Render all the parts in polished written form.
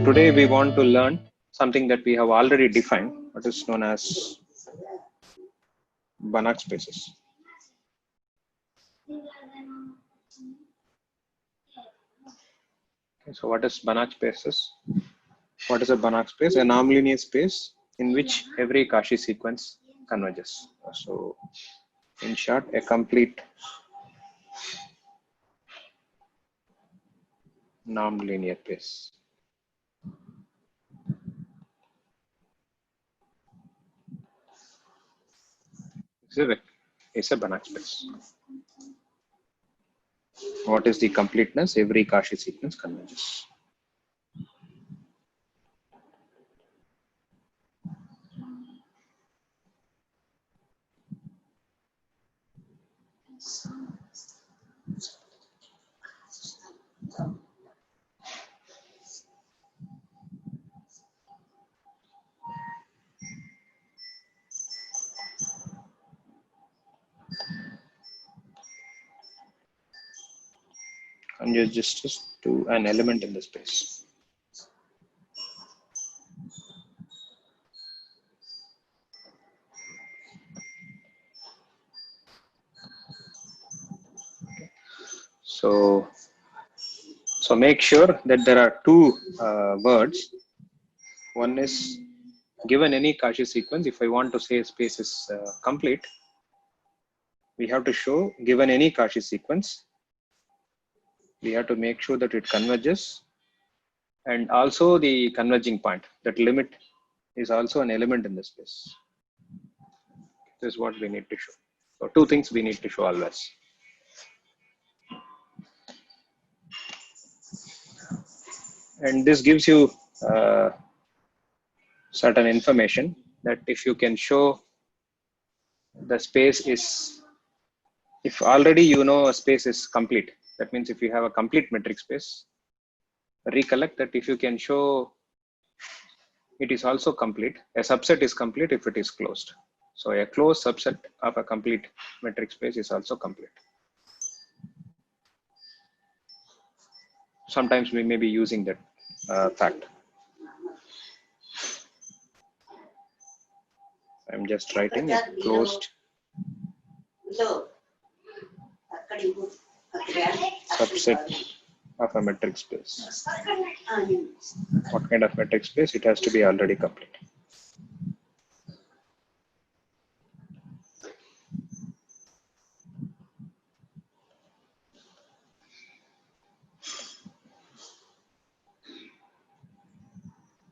today we want to learn something that we have already defined, what is known as Banach spaces. Okay, so what is Banach spaces? What is a Banach space? A nonlinear space in which every Cauchy sequence converges. So in short, a complete nonlinear space. It's a Banach space. What is the completeness? Every Cauchy sequence converges. Converges to an element in the space. So make sure that there are two words. One is given any Cauchy sequence. If I want to say a space is complete, we have to show given any Cauchy sequence, we have to make sure that it converges, and also the converging point, that limit is also an element in the space. This is what we need to show. So two things we need to show always. And this gives you certain information that if you can show the space is, if already you know a space is complete, that means if you have a complete metric space, recollect that if you can show it is also complete, a subset is complete if it is closed. So a closed subset of a complete metric space is also complete. Sometimes we may be using that fact. I'm just writing a closed subset of a metric space. What kind of metric space? It has to be already complete.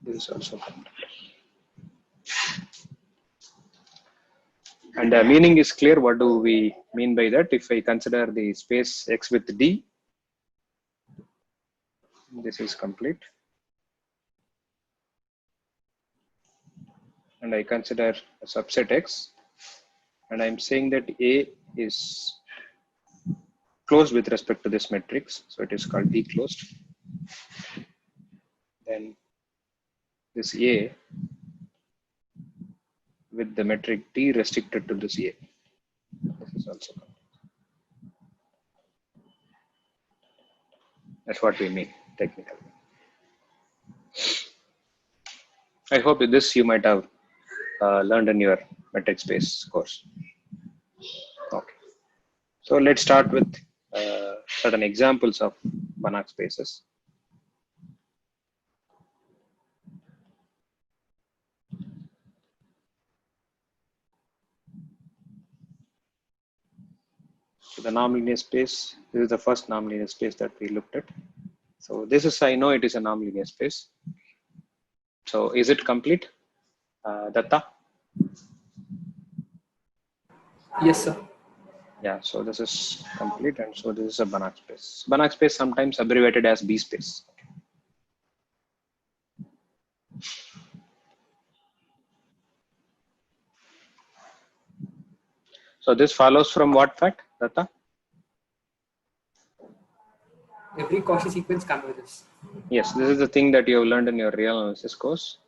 This is also complete. And the meaning is clear. What do we mean by that? If I consider the space X with D, this is complete. And I consider a subset X, and I'm saying that A is closed with respect to this matrix, so it is called D closed. Then this A with the metric D restricted to this A. This is also complete. That's what we mean technically. I hope this you might have learned in your metric space course. Okay. So let's start with certain examples of Banach spaces. So the nonlinear space, this is the first nonlinear space that we looked at. So this is, I know it is a nonlinear space. So is it complete, Datta? Yes, sir. Yeah, so this is complete, and so this is a Banach space. Banach space sometimes abbreviated as B space. So this follows from what fact, Datta? Every Cauchy sequence converges. Yes, this is the thing that you have learned in your real analysis course,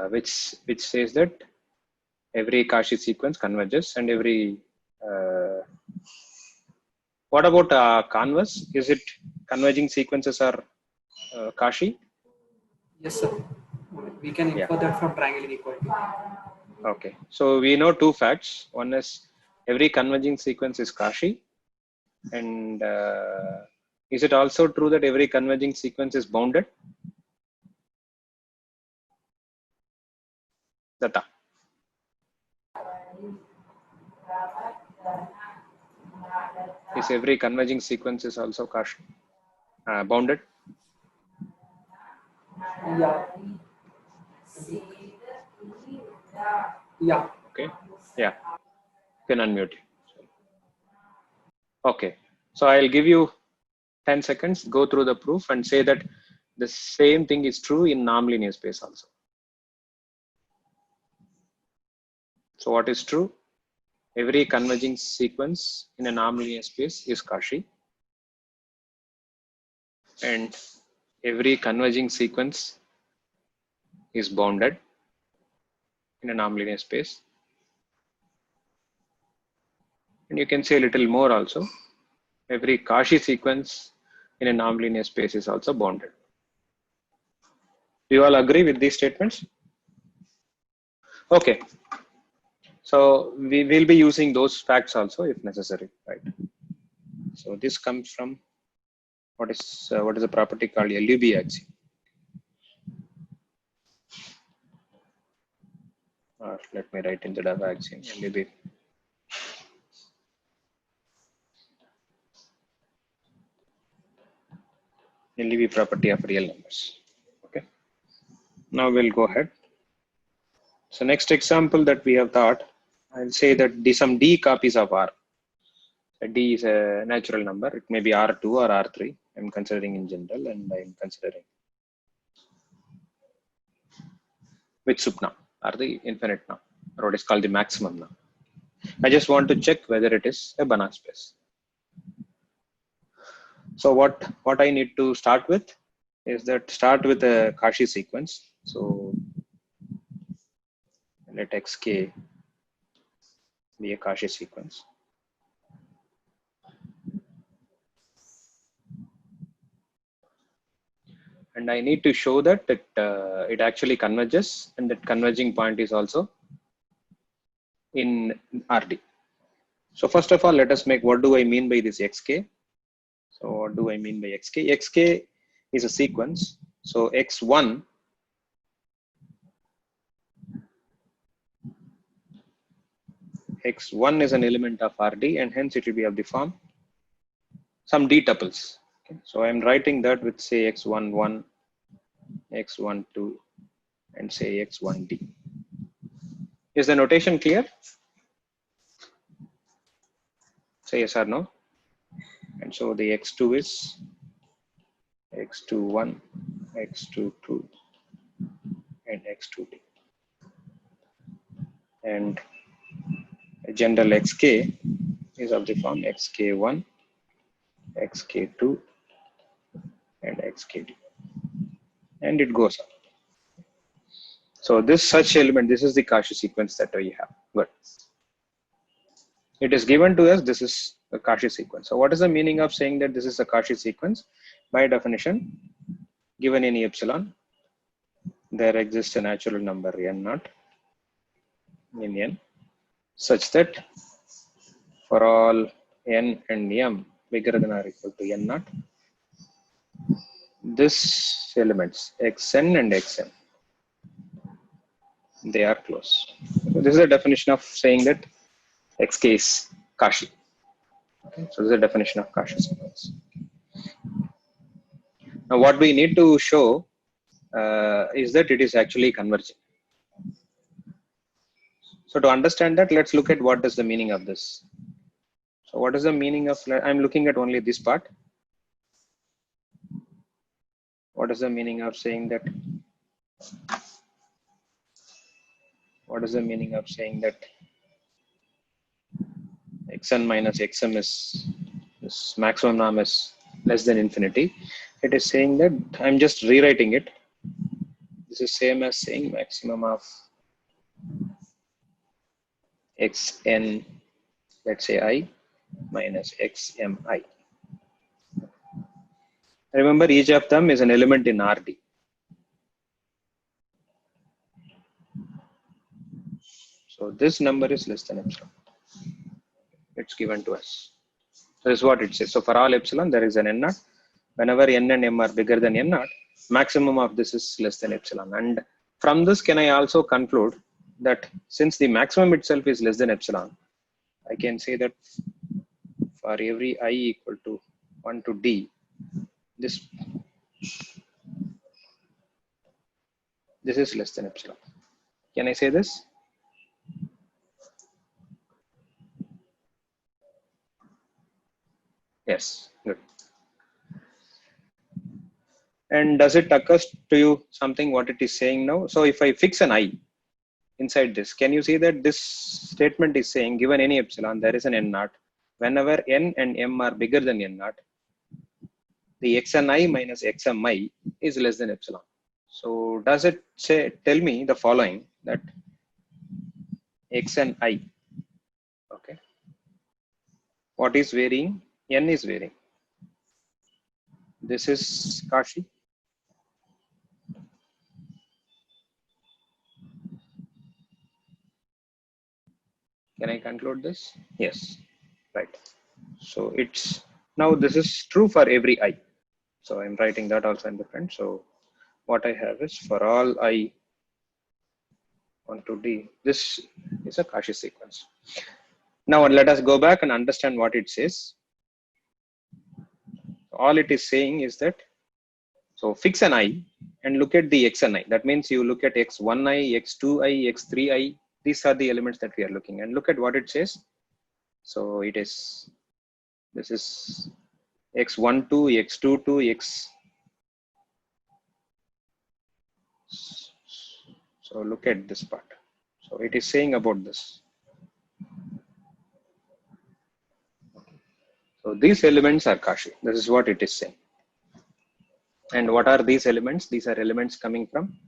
which says that every Cauchy sequence converges, and every what about converse? Is it converging sequences are Cauchy? Yes, sir. We can Yeah. infer that from triangle inequality. Okay. So we know two facts. One is every converging sequence is Cauchy, and is it also true that every converging sequence is bounded? Datta. Is every converging sequence is also Cauchy, bounded? Yeah. Yeah. Okay. Yeah. You can unmute. Okay. So I'll give you 10 seconds, go through the proof and say that the same thing is true in non-linear space also. So what is true? Every converging sequence in a non-linear space is Cauchy, and every converging sequence is bounded in a non-linear space. And you can say a little more also. Every Cauchy sequence in a non-linear space is also bounded. Do you all agree with these statements? Okay. So we will be using those facts also if necessary, right? So this comes from what is the property called LUB axiom. Or let me write instead of axiom LUB. LUB property of real numbers. Okay. Now we'll go ahead. So next example that we have thought, I'll say that some D copies of R. D is a natural number. It may be R2 or R3. I'm considering in general, and I'm considering which sup now, or the infinite now, or what is called the maximum now. I just want to check whether it is a Banach space. So what I need to start with is that start with a Cauchy sequence. So let xk be a Cauchy sequence. And I need to show that it actually converges, and that converging point is also in RD. So first of all, let us make, what do I mean by this xk? So what do I mean by xk? Xk is a sequence. So x1 x1 is an element of RD, and hence it will be of the form some D tuples. Okay. So I'm writing that with say x11, x12, and say x1D. Is the notation clear? Say yes or no. And so the x2 is x21, x22, and x2D. And a general xk is of the form xk1, xk2, and xkd. And it goes up. So this such element, this is the Cauchy sequence that we have. Good. It is given to us, this is a Cauchy sequence. So what is the meaning of saying that this is a Cauchy sequence? By definition, given any epsilon, there exists a natural number n naught in n, such that for all n and m bigger than or equal to n naught, this elements xn and xm, they are close. So this is a definition of saying that xk is Cauchy. Okay. So this is a definition of Cauchy sequence. Now what we need to show is that it is actually converging. So to understand that, let's look at what is the meaning of this. So what is the meaning of, I'm looking at only this part. What is the meaning of saying that? What is the meaning of saying that xn minus xm is this maximum norm is less than infinity? It is saying that, I'm just rewriting it. This is same as saying maximum of xn, let's say I, minus xmi. Remember, each of them is an element in RD. this number is less than epsilon. It's given to us. So this is what it says. So for all epsilon, there is an n naught. Whenever n and m are bigger than n naught, maximum of this is less than epsilon. And from this, can I also conclude that since the maximum itself is less than epsilon, I can say that for every I equal to 1 to d, this is less than epsilon. Can I say this? Yes, good. And does it occur to you something what it is saying now? So if I fix an I inside this, can you see that this statement is saying given any epsilon, there is an n naught. Whenever n and m are bigger than n naught, the xni minus xmi is less than epsilon. So does it say, tell me the following, that xni, okay, what is varying? N is varying. This is Kashi. Can I conclude this? Yes, right. So it's, now this is true for every I. So I'm writing that also in the front. So what I have is for all I 1 to d, this is a Kashi sequence. Now let us go back and understand what it says. All it is saying is that, so fix an I and look at the xni. That means you look at x1i, x2i, x3i. These are the elements that we are looking, and look at what it says. So it is, this is x12, x22, x. So look at this part. So it is saying about this. So these elements are Kashi. This is what it is saying. And what are these elements? These are elements coming from,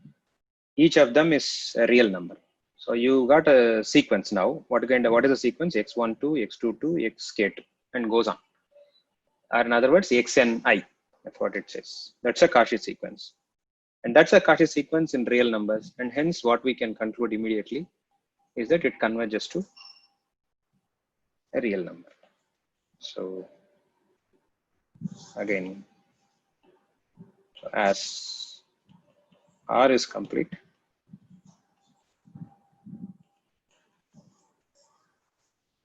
each of them is a real number. So you got a sequence now. What is the sequence? x12, x22, xk2, and goes on. Or in other words, xni. That's what it says. That's a Kashi sequence. And that's a Kashi sequence in real numbers. And hence what we can conclude immediately is that it converges to a real number. So again, so as R is complete,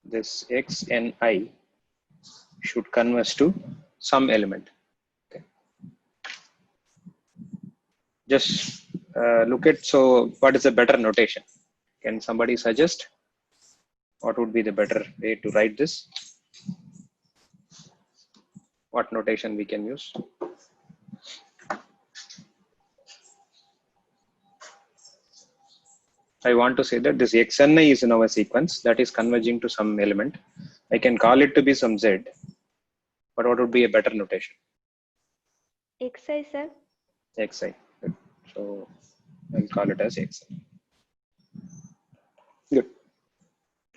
this xni should converge to some element. Okay. Just look at, so what is a better notation? Can somebody suggest what would be the better way to write this? What notation we can use? I want to say that this xni is in our sequence that is converging to some element. I can call it to be some z, but what would be a better notation? Xi, sir. Xi. Good. So I'll call it as xi. Good.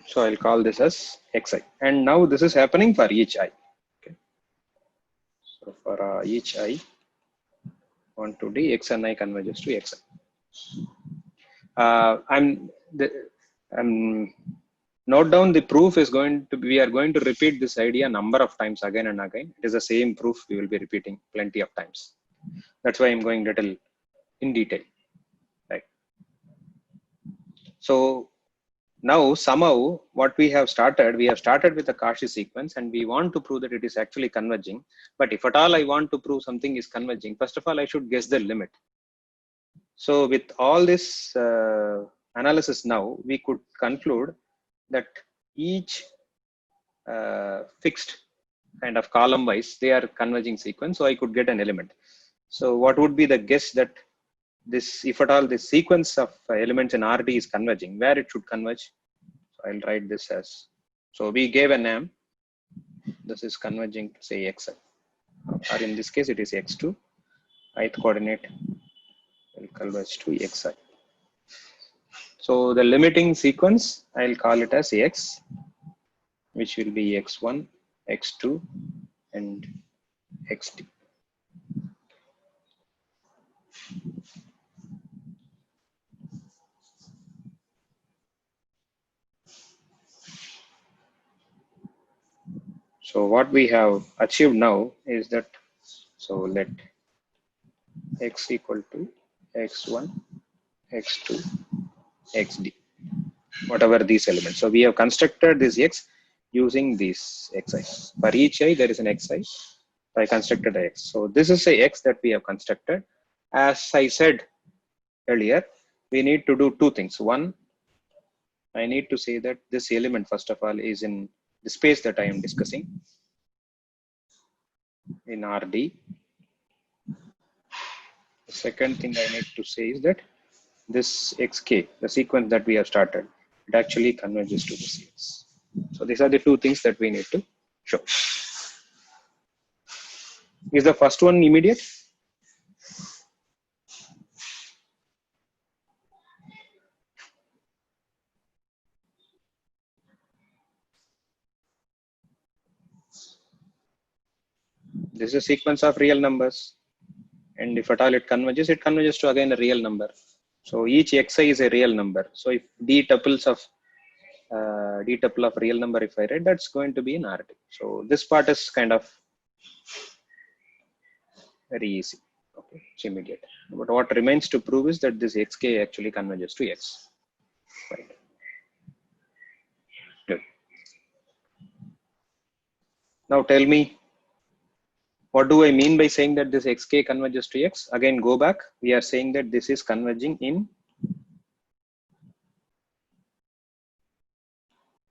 So I'll call this as xi. And now this is happening for each I. Okay. So for each I, 1 to d, xni converges to xi. Note down the proof is going to be, we are going to repeat this idea a number of times again and again. It is the same proof we will be repeating plenty of times. That's why I'm going little in detail, right? So now somehow what we have started with a Kashi sequence, and we want to prove that it is actually converging. But if at all I want to prove something is converging, first of all I should guess the limit. So with all this analysis now, we could conclude that each fixed kind of column wise, they are converging sequence. So I could get an element. So what would be the guess that this, if at all this sequence of elements in RD is converging, where it should converge? So I'll write this as, so we gave a name. This is converging to say xi, or in this case it is x2. Ith coordinate will converge to xi. So the limiting sequence, I'll call it as x, which will be x1, x2, and xt. So what we have achieved now is that, so let x equal to x1, x2, xd, whatever these elements. So we have constructed this x using these xi. For each I, there is an xi. I constructed a x. So this is a x that we have constructed. As I said earlier, we need to do two things. One, I need to say that this element, first of all, is in the space that I am discussing in RD. The second thing I need to say is that this xk, the sequence that we have started, it actually converges to this x. So these are the two things that we need to show. Is the first one immediate? This is a sequence of real numbers. And if at all it converges to again a real number. So each xi is a real number. So if d tuple of real number, if I write, that's going to be in RD. So this part is kind of very easy. Okay, it's immediate. But what remains to prove is that this xk actually converges to x. Right. Good. Now tell me, what do I mean by saying that this xk converges to x? Again, go back. We are saying that this is converging in.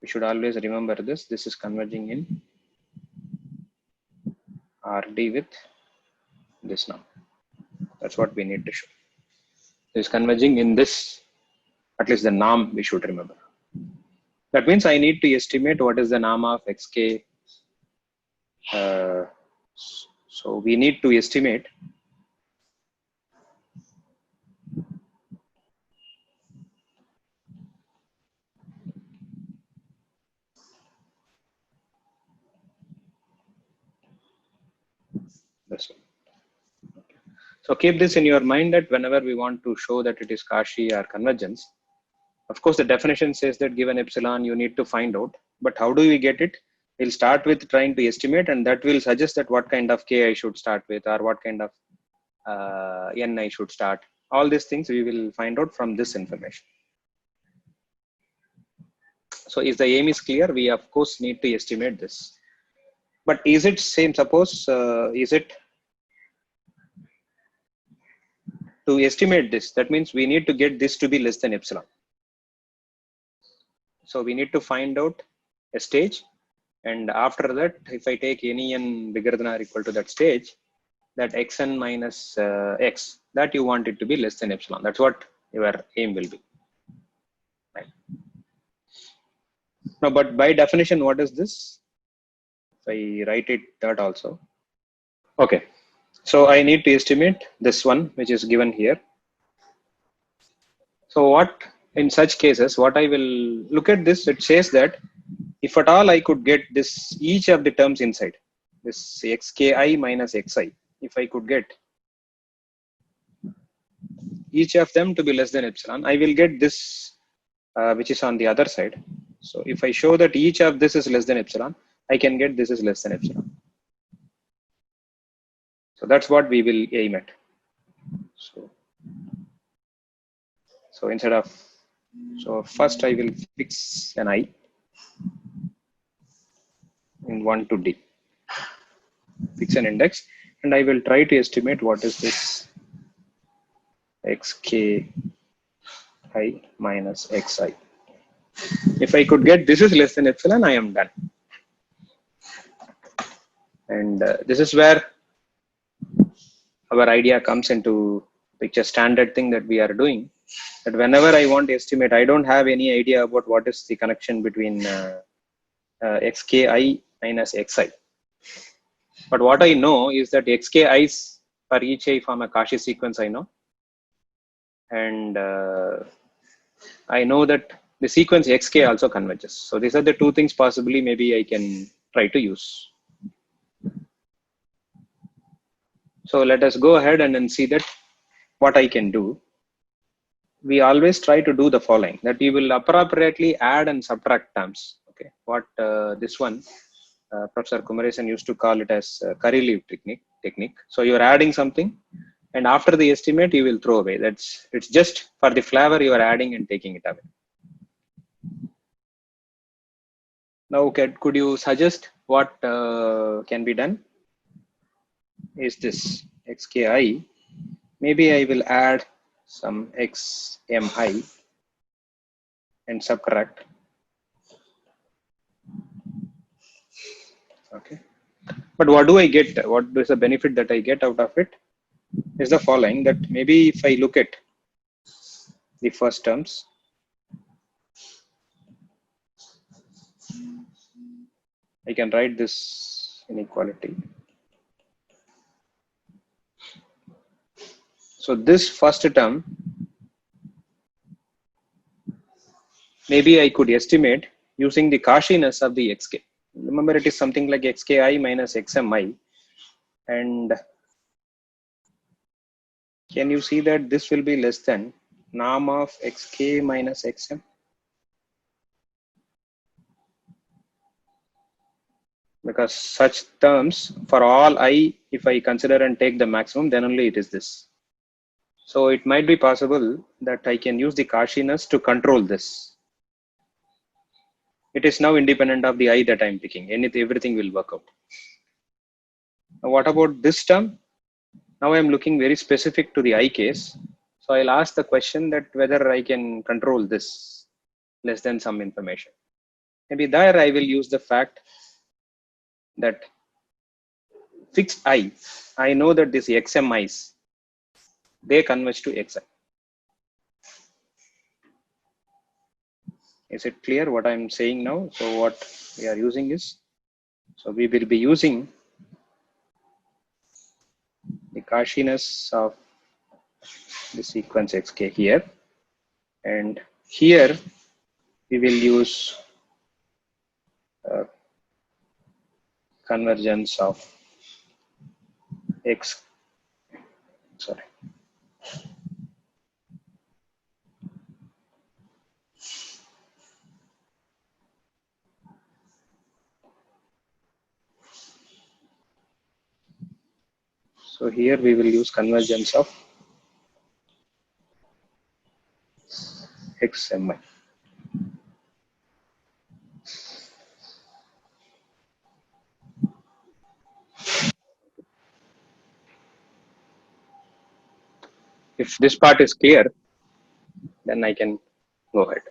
We should always remember this. This is converging in RD with this now. That's what we need to show. It is converging in this, at least the norm we should remember. That means I need to estimate what is the norm of xk. So we need to estimate this one. So keep this in your mind that whenever we want to show that it is Cauchy or convergence, of course the definition says that given epsilon you need to find out, but how do we get it? We'll start with trying to estimate, and that will suggest that what kind of k I should start with, or what kind of n I should start. All these things we will find out from this information. So if the aim is clear, we of course need to estimate this. But is it same? Suppose is it to estimate this? That means we need to get this to be less than epsilon. So we need to find out a stage, and after that, if I take any n bigger than or equal to that stage, that xn minus x, that you want it to be less than epsilon. That's what your aim will be. Right. Now, but by definition, what is this? If I write it that also. Okay. So I need to estimate this one, which is given here. So what in such cases, what I will look at this, it says that if at all I could get this, each of the terms inside this xki minus xi, if I could get each of them to be less than epsilon, I will get this, which is on the other side. So if I show that each of this is less than epsilon, I can get this is less than epsilon. So that's what we will aim at. So instead of, so first I will fix an I in 1 to D, fix an index, and I will try to estimate what is this xki minus xi. If I could get this is less than epsilon, I am done. And this is where our idea comes into picture. Standard thing that we are doing, that whenever I want to estimate, I don't have any idea about what is the connection between xki minus xi. But what I know is that xki's for each I form a Cauchy sequence, I know. And I know that the sequence xk also converges. So these are the two things possibly maybe I can try to use. So let us go ahead and then see that what I can do. We always try to do the following, that we will appropriately add and subtract terms. Okay, what this one, Professor Kumaresan used to call it as curry leaf technique. So you are adding something, and after the estimate, you will throw away. It's just for the flavor you are adding and taking it away. Now, could you suggest what can be done? Is this xki? Maybe I will add some xmi and subtract. Okay. But what do I get? What is the benefit that I get out of it? Is the following, that maybe if I look at the first terms, I can write this inequality. So this first term, maybe I could estimate using the Cauchiness of the xk. Remember, it is something like xki minus xmi. And can you see that this will be less than norm of xk minus xm? Because such terms for all I, if I consider and take the maximum, then only it is this. So it might be possible that I can use the Cauchiness to control this. It is now independent of the I that I am picking. Everything will work out. Now what about this term? Now I am looking very specific to the I case. So I'll ask the question that whether I can control this less than some information. Maybe there I will use the fact that fixed I know that these xmi's, they converge to xi. Is it clear what I'm saying now? So what we are using is, so we will be using the Cauchiness of the sequence xk here, and here we will use convergence of x, sorry, so here we will use convergence of xmi. If this part is clear, then I can go ahead.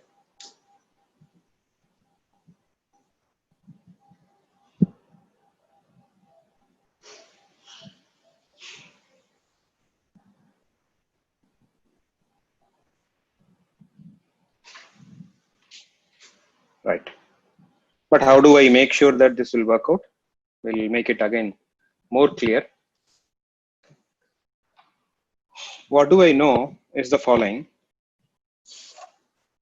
Right. But how do I make sure that this will work out? We'll make it again more clear. What do I know is the following.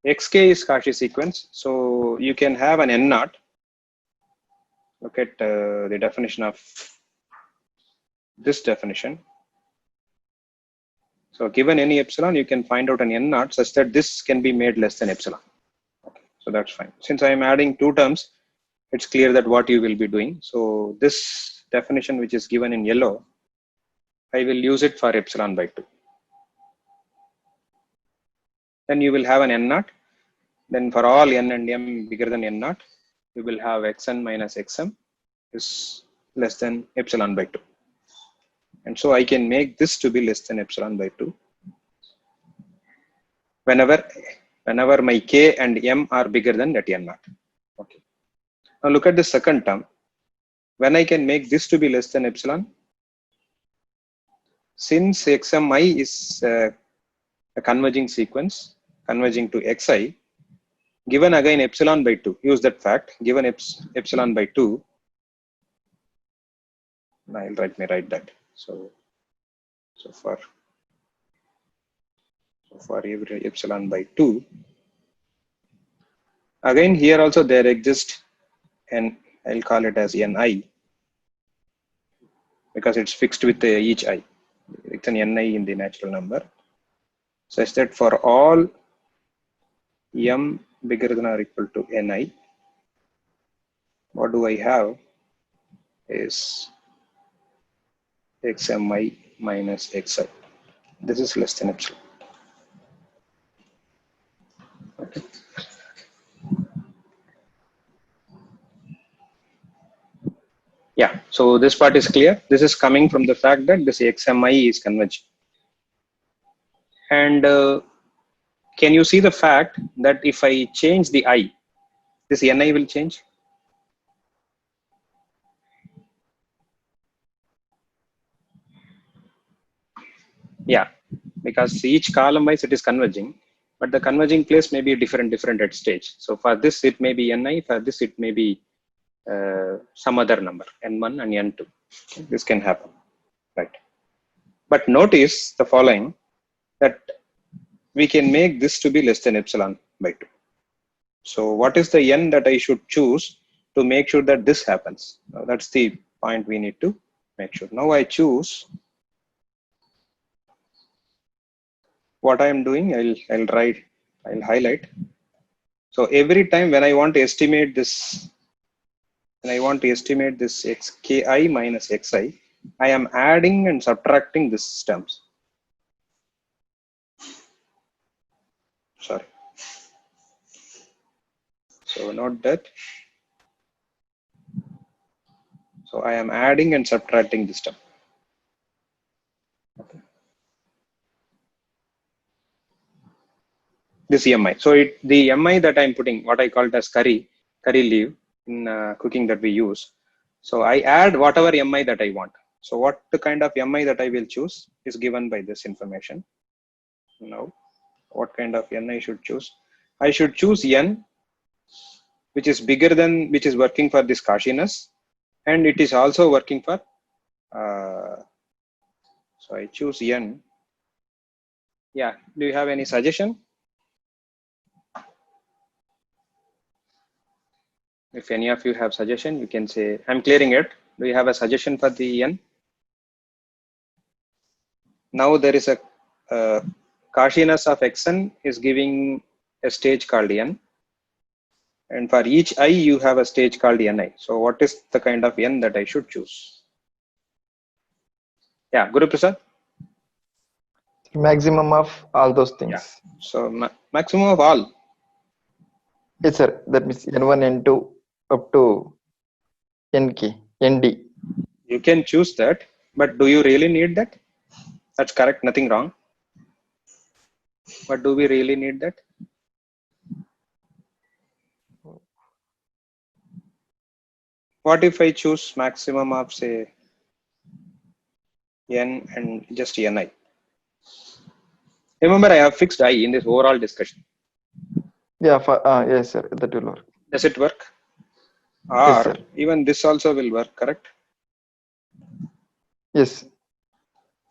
Xk is Cauchy sequence. So you can have an n naught. Look at the definition of this definition. So given any epsilon, you can find out an n naught such that this can be made less than epsilon. Okay, so that's fine. Since I am adding two terms, it's clear that what you will be doing. So this definition, which is given in yellow, I will use it for epsilon by 2. Then you will have an n naught. Then for all n and m bigger than n naught, you will have xn minus xm is less than epsilon by 2. And so I can make this to be less than epsilon by 2 whenever my k and m are bigger than that n naught. Okay. Now look at the second term. When I can make this to be less than epsilon, since xmi is a converging sequence converging to xi, given again epsilon by 2, use that fact, given epsilon by 2, I'll write that. So for every epsilon by 2, again here also there exists, and I'll call it as ni, because it's fixed with each I. It's an ni in the natural number, such that for all m bigger than or equal to ni, what do I have? is xmi minus xi. This is less than epsilon. Okay. Yeah, so this part is clear. This is coming from the fact that this xmi is converging. And can you see the fact that if I change the I, this ni will change? Yeah, because each column wise it is converging, but the converging place may be different at stage. So for this it may be ni, for this it may be some other number, n1 and n2. Okay, this can happen, right? But notice the following, that we can make this to be less than epsilon by 2. So what is the n that I should choose to make sure that this happens? That's the point we need to make sure. Now I choose what I am doing. I'll highlight. So every time when I want to estimate this, xki minus xi, I am adding and subtracting these terms. Sorry. So note that. So I am adding and subtracting this term. Okay. This mi. So the mi that I'm putting, what I called as curry leaf in cooking that we use. So I add whatever mi that I want. So what the kind of mi that I will choose is given by this information. Now, what kind of n I should choose? I should choose n which is bigger than, which is working for this Cauchiness, and it is also working for. So I choose n. Yeah. Do you have any suggestion? If any of you have suggestion, you can say. I'm clearing it. Do you have a suggestion for the n? Now there is a Cauchiness of xn is giving a stage called n, and for each I you have a stage called ni. So what is the kind of n that I should choose? Yeah, Guru Prasad. Maximum of all those things. Yeah. So maximum of all. Yes, sir. That means n1, n2 up to nk, nd. You can choose that, but do you really need that? That's correct. Nothing wrong. But do we really need that? What if I choose maximum of, say, n and just ni? Remember, I have fixed I in this overall discussion. Yeah, yes, sir. That will work. Does it work? Yes, Or sir. even this also will work, correct? Yes.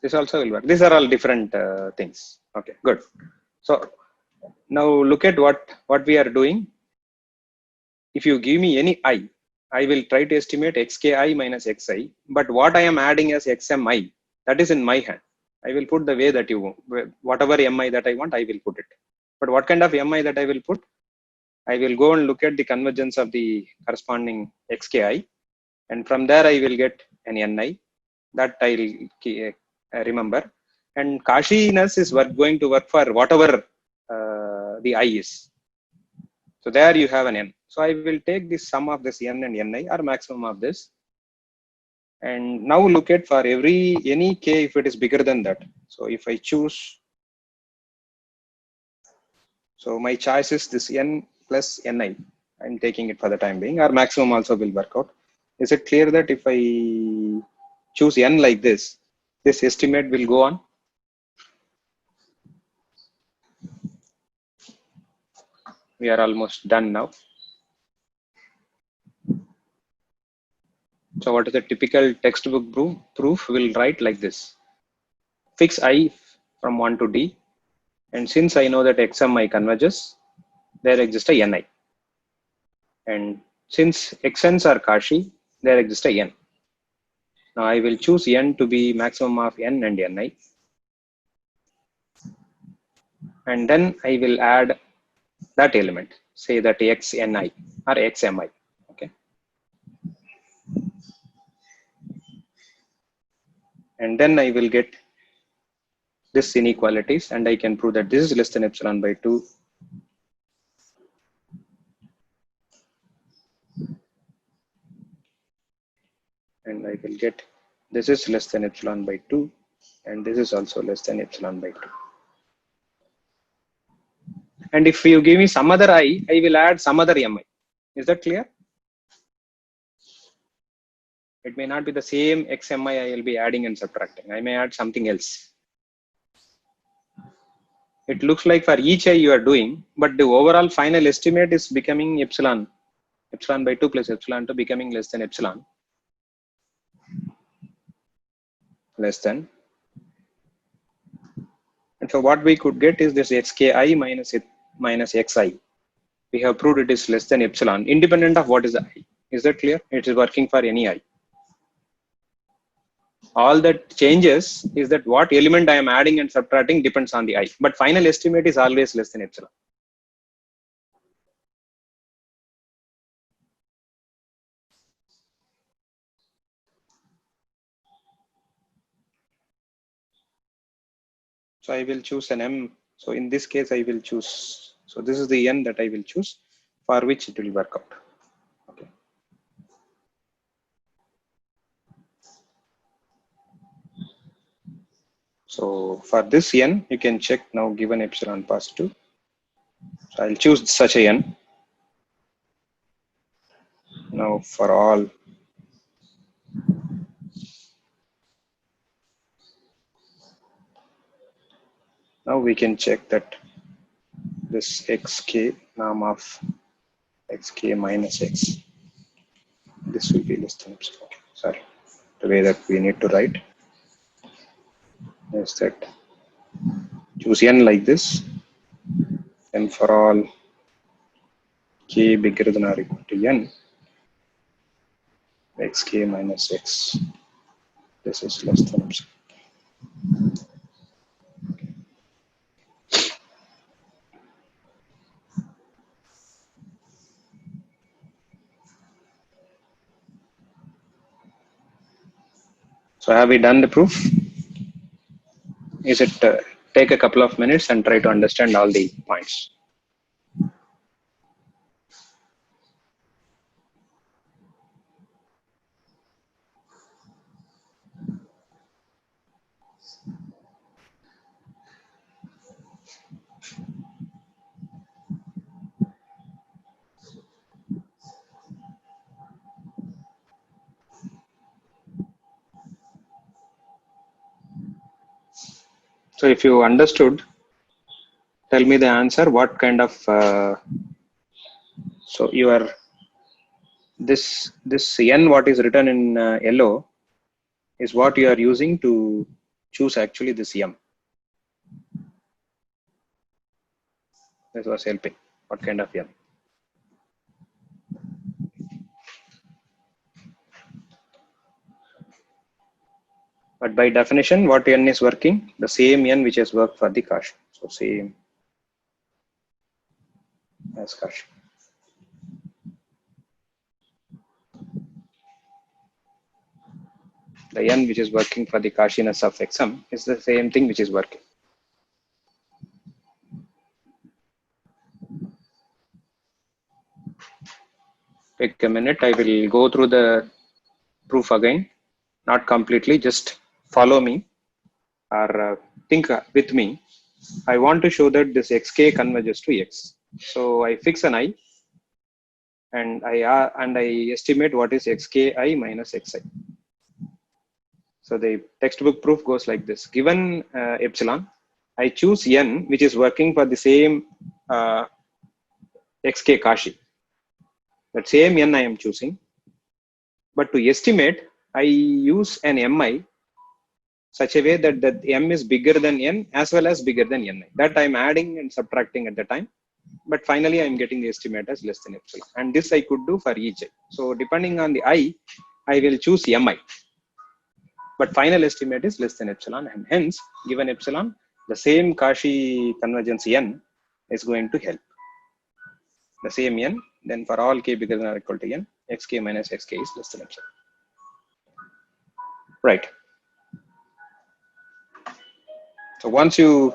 This also will work. These are all different things. Okay, good. So now look at what we are doing. If you give me any I will try to estimate xki minus xi, but what I am adding as xmi, that is in my hand. I will put the way that you want. Whatever mi that I want, I will put it. But what kind of mi that I will put? I will go and look at the convergence of the corresponding xki, and from there I will get an ni. That I will remember. And Cauchiness is going to work for whatever the I is. So there you have an n. So I will take the sum of this n and ni, or maximum of this. And now look at for any k if it is bigger than that. So if I choose, so my choice is this n plus ni. I'm taking it for the time being, or maximum also will work out. Is it clear that if I choose n like this estimate will go on? We are almost done now. So what is the typical textbook proof? Will write like this. Fix I from 1 to d. And since I know that xmi converges, there exists a ni. And since xn's are Cauchy, there exists a n. Now I will choose n to be maximum of n and ni. And then I will add that element, say that xni or xmi. Okay. And then I will get this inequalities, and I can prove that this is less than epsilon by 2. And I will get this is less than epsilon by 2, and this is also less than epsilon by 2. And if you give me some other I will add some other mi. Is that clear? It may not be the same xmi I will be adding and subtracting. I may add something else. It looks like for each I you are doing, but the overall final estimate is becoming epsilon by 2 plus epsilon 2 becoming less than epsilon. Less than. And so what we could get is this xki minus xi. We have proved it is less than epsilon, independent of what is the I. Is that clear? It is working for any I. All that changes is that what element I am adding and subtracting depends on the I. But final estimate is always less than epsilon. So I will choose an M. So in this case, I will choose. So this is the N that I will choose for which it will work out. Okay. So for this N, you can check now given epsilon positive. So I'll choose such a N. Now for all now we can check that this xk norm of xk minus x, this will be less than epsilon. Okay, sorry, the way that we need to write is that choose n like this, and for all k bigger than or equal to n, xk minus x, this is less than epsilon. So have we done the proof? Is it take a couple of minutes and try to understand all the points? So if you understood, tell me the answer. What kind of so your this n what is written in yellow is what you are using to choose actually this m. This was helping. What kind of m? But by definition, what n is working? The same n which has worked for the Cauchy. So same as Cauchy. The n which is working for the Cauchiness of xm is the same thing which is working. Take a minute. I will go through the proof again. Not completely. Just follow me or think with me. I want to show that this xk converges to x. So I fix an I, and I estimate what is xki minus xi. So the textbook proof goes like this: given epsilon, I choose n which is working for the same xk Cauchy. That same n I am choosing, but to estimate, I use an mi such a way that the m is bigger than n as well as bigger than ni. That I am adding and subtracting at the time. But finally, I am getting the estimate as less than epsilon. And this I could do for each I. So depending on the I will choose mi. But final estimate is less than epsilon. And hence, given epsilon, the same Cauchy convergence n is going to help. The same n, then for all k bigger than or equal to n, xk minus xk is less than epsilon. Right. So once you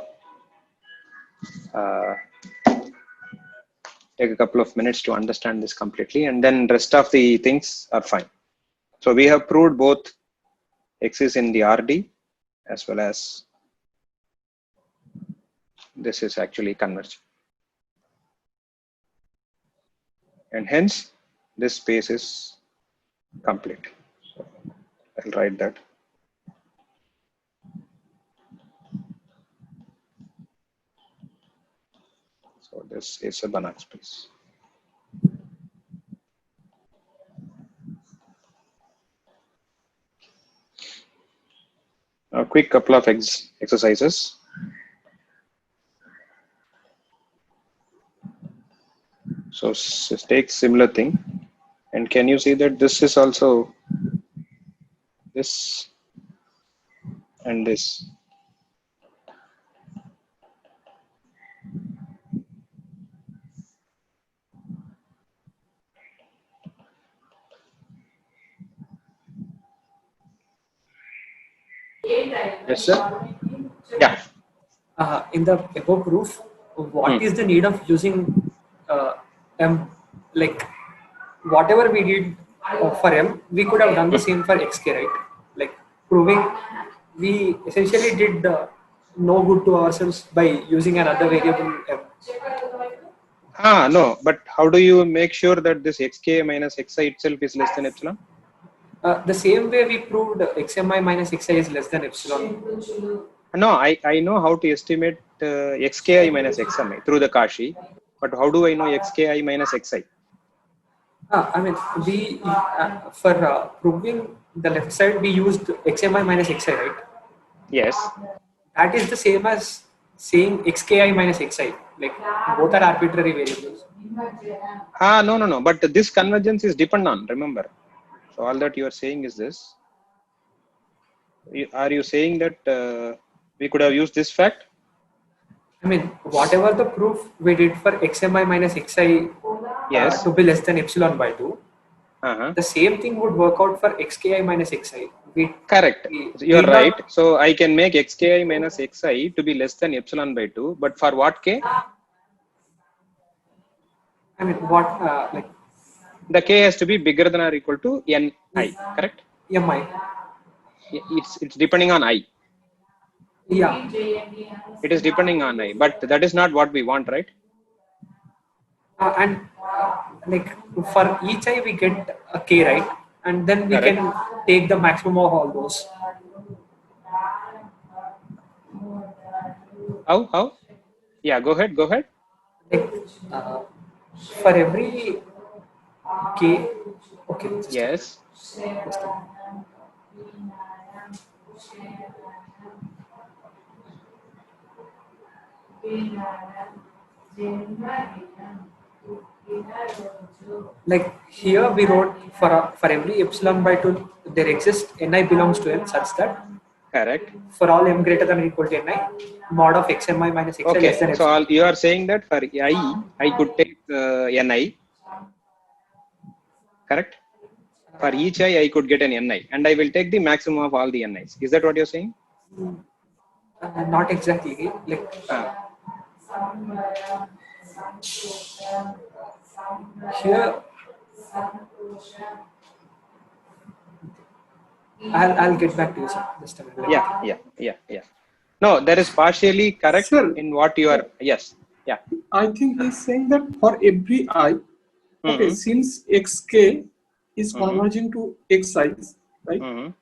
take a couple of minutes to understand this completely, and then rest of the things are fine. So we have proved both X is in the RD as well as this is actually convergent. And hence this space is complete. I'll write that. So this is a Banach space. A quick couple of exercises. So take similar thing, and can you see that this is also this and this? Yes, sir. Yeah. In the above proof, what is the need of using like whatever we did for M, we could have done the same for xk, right? Like proving we essentially did no good to ourselves by using another variable M. No, but how do you make sure that this xk minus xi itself is less than epsilon? The same way we proved xmi minus xi is less than epsilon. No, I know how to estimate xki minus xmi through the Cauchy, but how do I know xki minus xi? I mean, we for proving the left side we used xmi minus xi, right? Yes. That is the same as saying xki minus xi. Like both are arbitrary variables. No. But this convergence is dependent on, remember. So all that you are saying is this. Are you saying that we could have used this fact? I mean, whatever the proof we did for xmi minus xi Yes. to be less than epsilon by 2, The same thing would work out for xki minus xi. Correct. You are right. So I can make xki minus xi to be less than epsilon by 2. But for what k? I mean, what like the k has to be bigger than or equal to ni. Correct? mi. It's depending on I. Yeah. It is depending on I. But that is not what we want, right? And like for each I we get a k, right? And then we Correct. can take the maximum of all those. How? Yeah, go ahead. Like, for every k, okay. Yes. Like here we wrote for every epsilon by 2 there exists ni belongs to n such that Correct. for all m greater than or equal to ni, mod of xmi minus xi Okay. less than So epsilon. you are saying that for I could take ni. Correct. For each I could get an ni, and I will take the maximum of all the ni's. Is that what you're saying? Not exactly. Like here I'll get back to you, sir. Just a minute. Yeah. No, that is partially correct. Sir, in what you are. Yes. Yeah. I think he's saying that for every I, okay, since xk is converging to xi, right?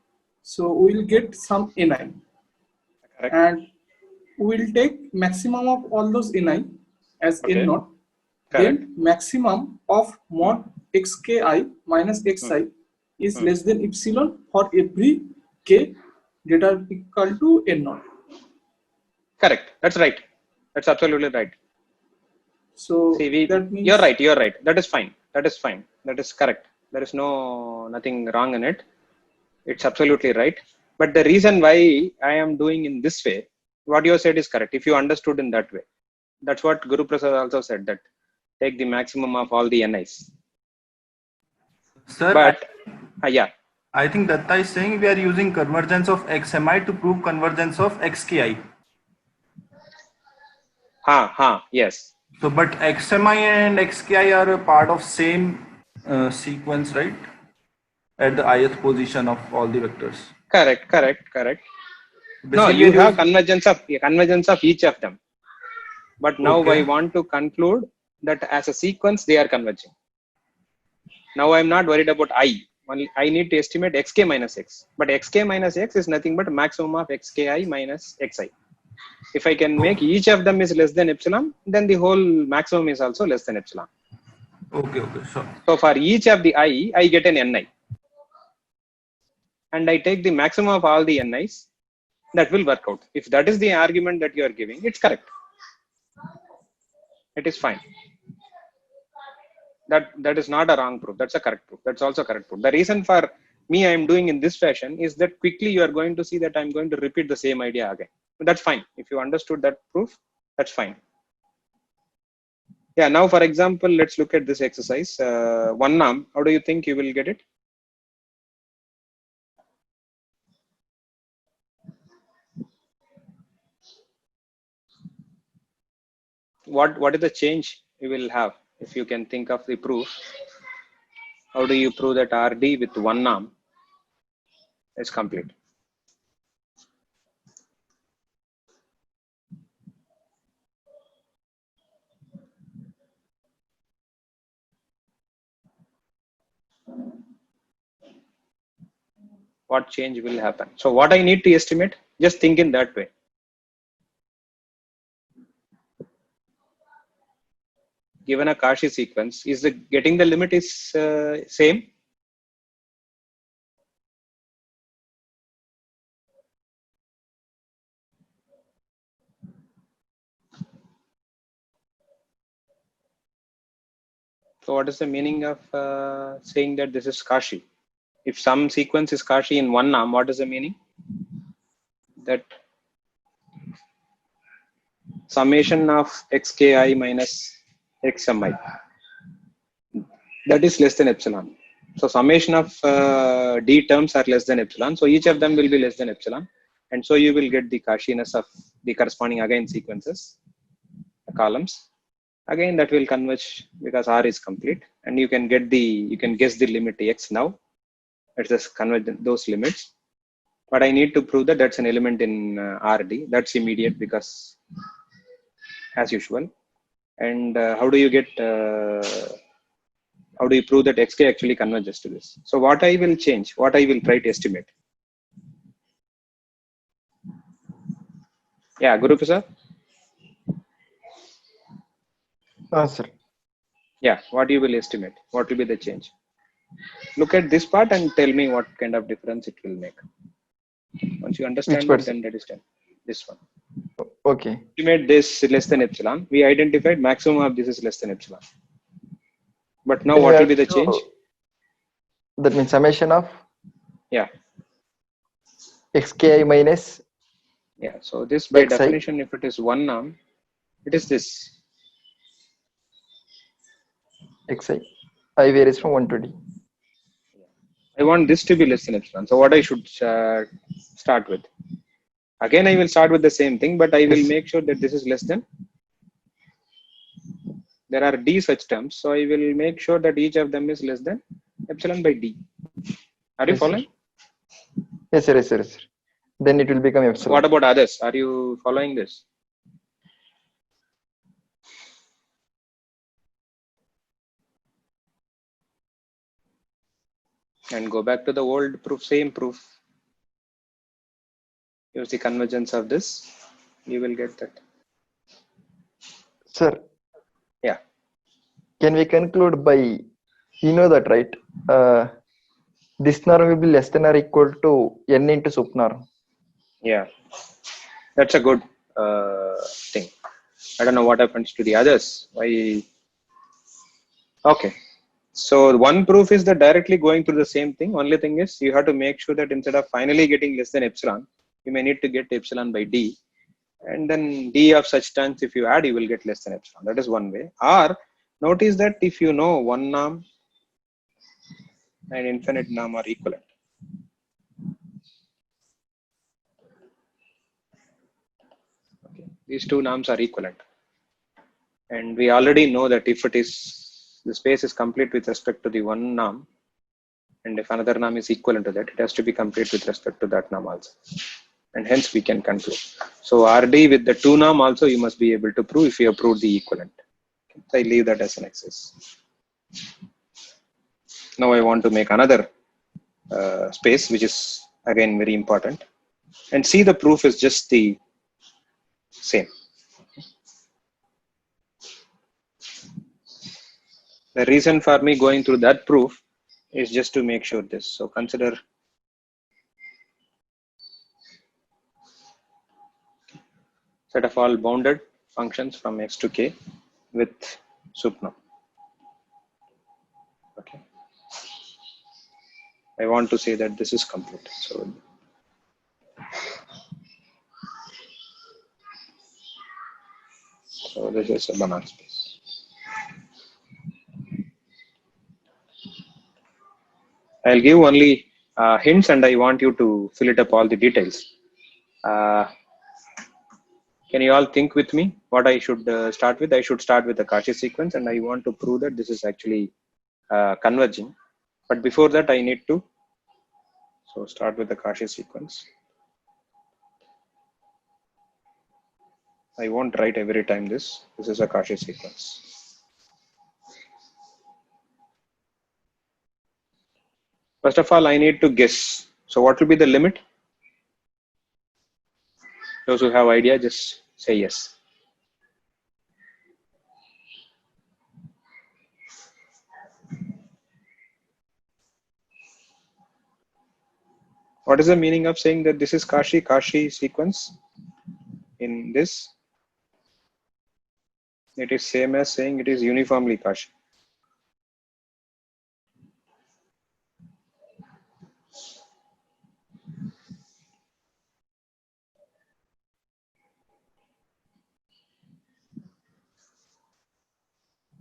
So we'll get some ni. Correct. And we'll take maximum of all those ni as n naught. Then maximum of mod xki minus xi is less than epsilon for every k greater or equal to n naught. Correct. That's right. That's absolutely right. So that means you're right. That is fine. That is correct. There is nothing wrong in it. It's absolutely right. But the reason why I am doing in this way, what you said is correct. If you understood in that way, that's what Guru Prasad also said, that take the maximum of all the ni's. Sir, but yeah. I think Datta is saying we are using convergence of xmi to prove convergence of xki. Yes. So, but xmi and xki are a part of same sequence, right? At the ith position of all the vectors. Correct. No, Basically, you we are have using. convergence of each of them. But now I Okay. want to conclude that as a sequence they are converging. Now I'm not worried about I. Only I need to estimate xk minus x. But xk minus x is nothing but maximum of xki minus xi. If I can make each of them is less than epsilon, then the whole maximum is also less than epsilon. Okay. Sure. So for each of the I get an ni. And I take the maximum of all the ni's, that will work out. If that is the argument that you are giving, it's correct. It is fine. That is not a wrong proof. That's a correct proof. That's also a correct proof. The reason for me I am doing in this fashion is that quickly you are going to see that I'm going to repeat the same idea again. But that's fine. If you understood that proof, that's fine. Yeah. Now, for example, let's look at this exercise. One norm. How do you think you will get it? What is the change you will have if you can think of the proof? How do you prove that RD with one norm is complete? What change will happen? So what I need to estimate, just think in that way. Given a Cauchy sequence, is the getting the limit is same? So what is the meaning of saying that this is Cauchy? If some sequence is Cauchy in one norm, what is the meaning? That summation of xki minus xmi, that is less than epsilon. So summation of d terms are less than epsilon. So each of them will be less than epsilon. And so you will get the Cauchiness of the corresponding again sequences, columns. Again, that will converge because R is complete. And you can guess the limit x now. Let's just converge those limits. But I need to prove that that's an element in RD. That's immediate because as usual. And how do you prove that xk actually converges to this? So what I will change, what I will try to estimate. Yeah, Guru Prasad? Sir. Yeah, what you will estimate? What will be the change? Look at this part and tell me what kind of difference it will make. Once you understand part, it, then that is done. This one. Okay. Estimate this less than epsilon. We identified maximum of this is less than epsilon. But now Then what we will be have the to- change? That means summation of Yeah. xki minus Yeah. So this by xi. definition, if it is one norm, it is this. xi. I varies from 120. I want this to be less than epsilon. So what I should start with? Again, I will start with the same thing, but I will Yes. make sure that this is less than. There are d such terms, so I will make sure that each of them is less than epsilon by d. Are you Yes, sir. following? Yes, sir. Yes, sir. Yes, sir. Then it will become epsilon. What about others? Are you following this? And go back to the old proof, same proof. Use the convergence of this. You will get that. Sir, Yeah. can we conclude by, you know that, right? This norm will be less than or equal to n into sup norm. Yeah. That's a good thing. I don't know what happens to the others. Why? Okay. So one proof is that directly going through the same thing. Only thing is you have to make sure that instead of finally getting less than epsilon, you may need to get epsilon by d. And then d of such terms, if you add, you will get less than epsilon. That is one way. Or notice that if you know one norm and infinite norm are equivalent. Okay. These two norms are equivalent. And we already know that if it is, the space is complete with respect to the one norm, and if another norm is equivalent to that, it has to be complete with respect to that norm also. And hence we can conclude. So RD with the 2 norm also you must be able to prove if you have proved the equivalent. So I leave that as an exercise. Now I want to make another space, which is again very important, and see the proof is just the same. The reason for me going through that proof is just to make sure this. So consider set of all bounded functions from x to k with supernum. Okay. I want to say that this is complete. So this is a Banach space. I'll give only hints, and I want you to fill it up all the details. Can you all think with me what I should start with? I should start with the Cauchy sequence, and I want to prove that this is actually converging. But before that, I need to start with the Cauchy sequence. I won't write every time this. This is a Cauchy sequence. First of all, I need to guess. So what will be the limit? Those who have idea, just say yes. What is the meaning of saying that this is Cauchy sequence? In this, it is same as saying it is uniformly Cauchy.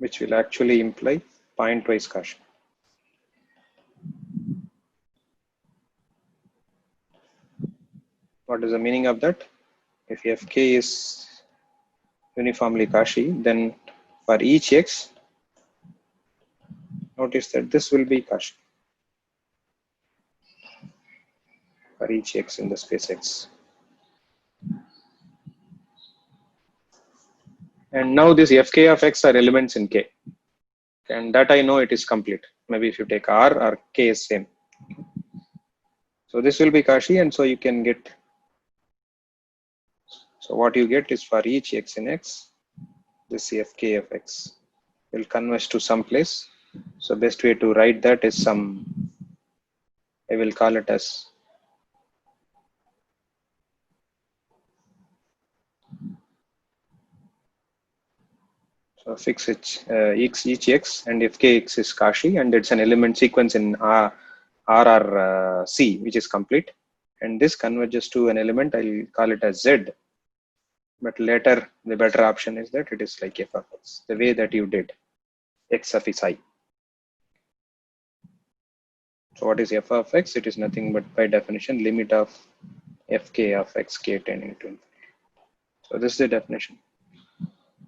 Which will actually imply pointwise Cauchy. What is the meaning of that? If fk is uniformly Cauchy, then for each x, notice that this will be Cauchy for each x in the space x. And now this fk of x are elements in k, and that I know it is complete. Maybe if you take r, or k is same. So this will be Cauchy, and so you can get. So what you get is for each x in x, this fk of x will converge to some place. So best way to write that is some, I will call it as fix each x, and fkx is Cauchy, and it's an element sequence in R or C, which is complete. And this converges to an element, I'll call it as Z. But later, the better option is that it is like f of x, the way that you did x of is I. So what is f of x? It is nothing but by definition limit of fk of x k tending to infinity. So this is the definition.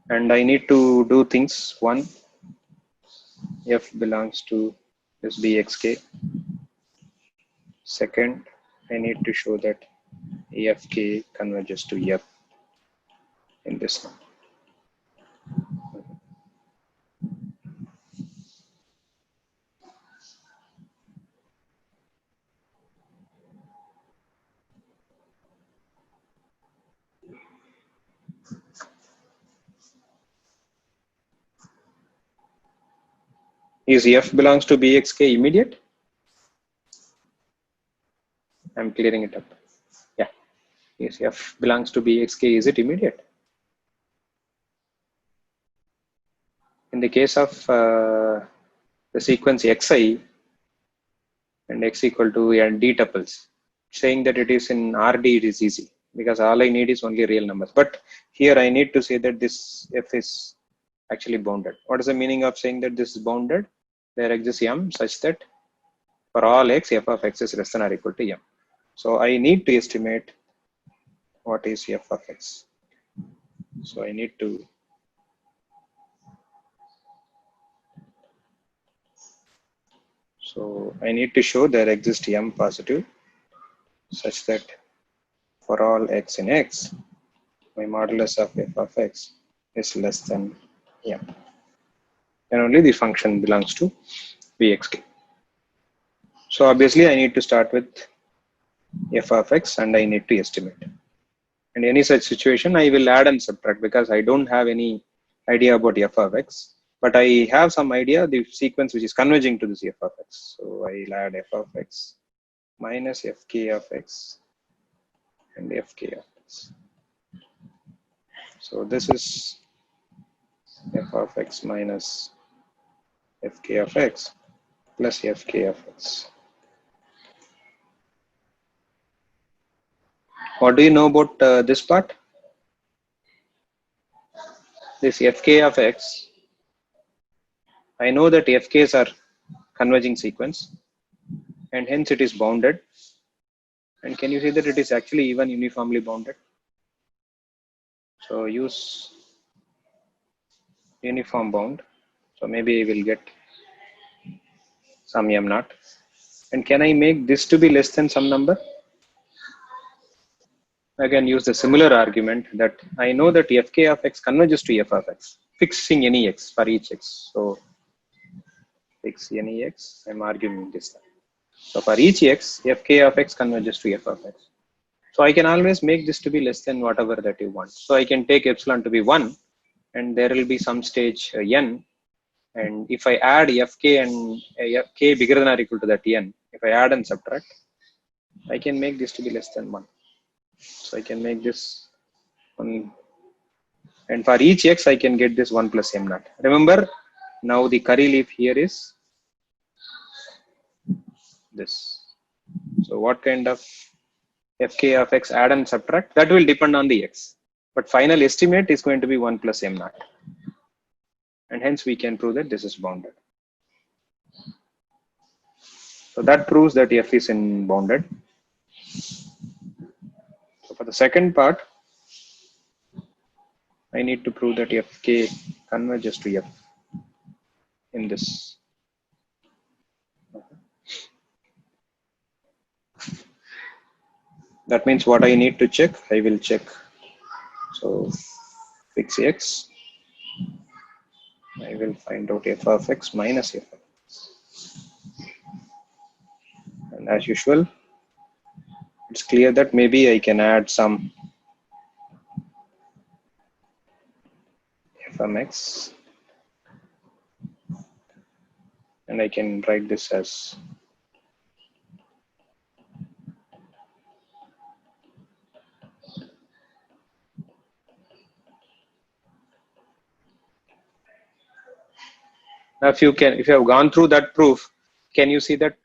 And I need to do things. One, f belongs to this bxk. Second, I need to show that fk converges to f in this one. Is f belongs to bxk immediate? I'm clearing it up. Yeah. Is f belongs to bxk, is it immediate? In the case of the sequence xi and x equal to and d tuples, saying that it is in RD, it is easy because all I need is only real numbers. But here I need to say that this f is actually bounded. What is the meaning of saying that this is bounded? There exists m such that for all x, f of x is less than or equal to m. So I need to estimate what is f of x. So I need to So I need to show there exists m positive such that for all x in x, my modulus of f of x is less than m. And only the function belongs to Vxk. So obviously I need to start with f of x and I need to estimate. In any such situation, I will add and subtract because I don't have any idea about f of x, but I have some idea the sequence which is converging to this f of x. So I'll add f of x minus fk of x and fk of x. So this is f of x minus fk of x plus fk of x. What do you know about this part? This fk of x, I know that fk's are converging sequence and hence it is bounded. And can you see that it is actually even uniformly bounded? So use uniform bound. So maybe I will get some m naught. And can I make this to be less than some number? Again, use the similar argument that I know that fk of x converges to f of x, fixing any x for each x. So fix any x, I'm arguing this time. So for each x, fk of x converges to f of x. So I can always make this to be less than whatever that you want. So I can take epsilon to be 1 and there will be some stage n. And if I add fk and k bigger than or equal to that n, if I add and subtract, I can make this to be less than 1. So I can make this 1. And for each x, I can get this 1 plus m naught. Remember, now the curly leaf here is this. So what kind of fk of x add and subtract? That will depend on the x. But final estimate is going to be 1 plus m naught. And hence we can prove that this is bounded. So that proves that f is in bounded. So for the second part, I need to prove that fk converges to f in this. That means what I need to check, I will check. So fix x. I will find out f of x minus f of x. And as usual, it's clear that maybe I can add some f of x. And I can write this as now if you have gone through that proof, can you see that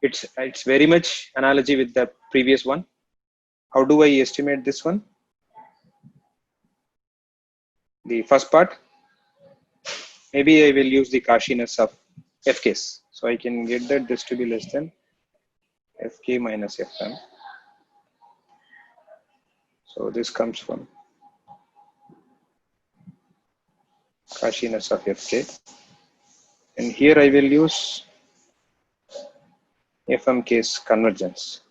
it's very much analogy with the previous one? How do I estimate this one? The first part, maybe I will use the Cauchiness of fk's. So I can get that this to be less than fk minus fm. So this comes from Cauchiness of fk. And here I will use fmk's convergence.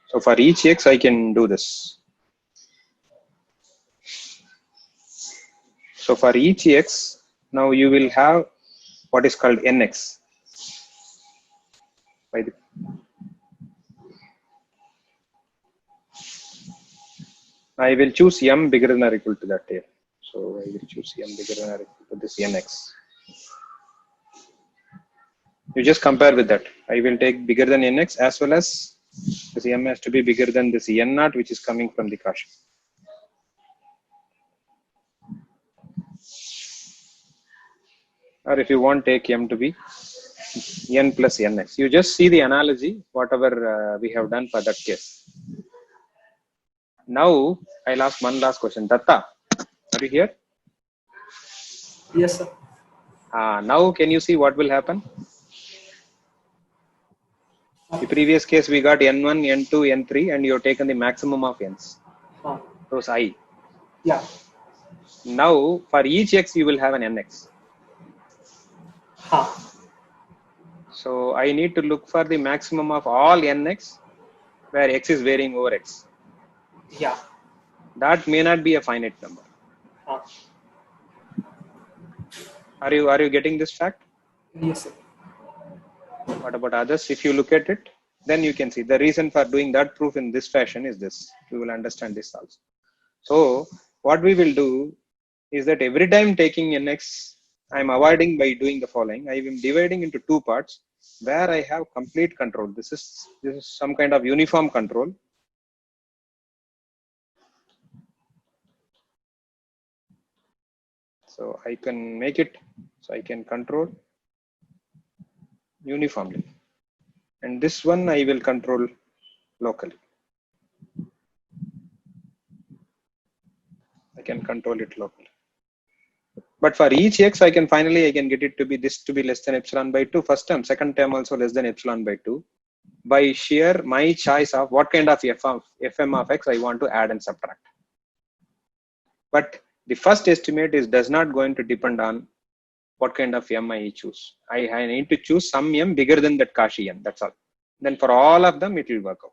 So for each x, I can do this. So for each x, now you will have what is called nx. I will choose m bigger than or equal to that here. So I will choose m bigger than or equal to this nx. You just compare with that. I will take bigger than nx as well as this m has to be bigger than this n naught which is coming from the Cauchy. Or if you want, take m to be n plus nx. You just see the analogy, whatever we have done for that case. Now, I'll ask one last question. Datta, are you here? Yes, sir. Now, can you see what will happen? The previous case, we got n1, n2, n3, and you have taken the maximum of n's. Those I. Yeah. Now, for each x, you will have an nx. Huh. So I need to look for the maximum of all nx where x is varying over x. Yeah. That may not be a finite number. Huh. Are you getting this fact? Yes, sir. What about others? If you look at it, then you can see the reason for doing that proof in this fashion is this. You will understand this also. So what we will do is that every time taking nx, I am avoiding by doing the following. I am dividing into two parts where I have complete control. This is some kind of uniform control. So I can make it, so I can control uniformly. And this one I will control locally. I can control it locally. But for each x, I can get it to be this to be less than epsilon by 2 first term, second term also less than epsilon by 2 by sheer my choice of what kind of fm of x I want to add and subtract. But the first estimate does not going to depend on what kind of m I choose. I need to choose some m bigger than that Cauchy n, that's all. Then for all of them, it will work out.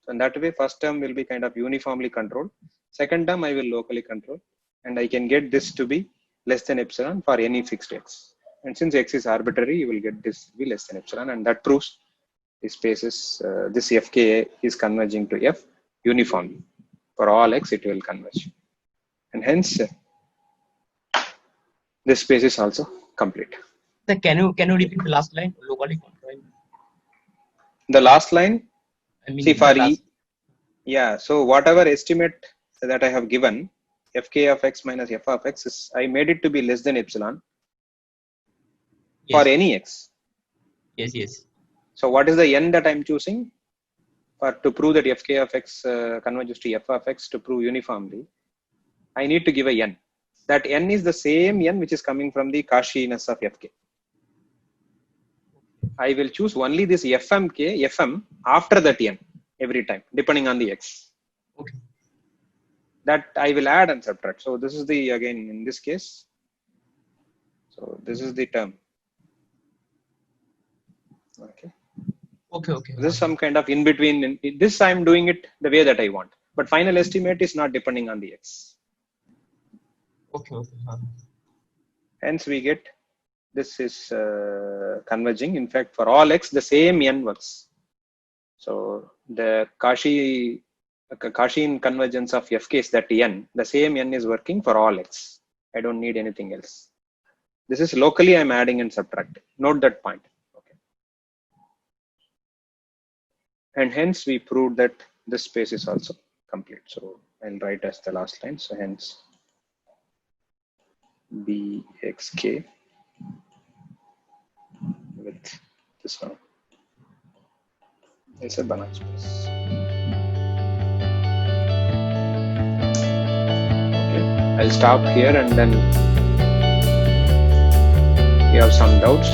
So in that way, first term will be kind of uniformly controlled. Second term, I will locally control. And I can get this to be less than epsilon for any fixed x. And since x is arbitrary, you will get this to be less than epsilon. And that proves the spaces, this fka is converging to f uniformly. For all x, it will converge. And hence, this space is also complete. Sir, can you repeat the last line? Locally controlled. The last line, I mean, see for the last- yeah, so whatever estimate that I have given, fk of x minus f of x, is, I made it to be less than epsilon yes. for any x. Yes. So what is the n that I'm choosing? To prove that fk of x converges to f of x, to prove uniformly, I need to give a n. That n is the same n which is coming from the Cauchyness of fk. I will choose only this fm after that n every time, depending on the x. Okay. That I will add and subtract. So this is the, again, in this case, so this is the term. Okay. Okay. This is some kind of in between. This I'm doing it the way that I want. But final estimate is not depending on the x. Okay. Hence we get this is converging. In fact, for all x, the same n works. So the Cauchy convergence of fk is that n. The same n is working for all x. I don't need anything else. This is locally I'm adding and subtracting. Note that point. Okay. And hence we proved that this space is also complete. So I'll write as the last line. So hence bxk with this one is a Banach space. Okay, I'll stop here, and then we have some doubts.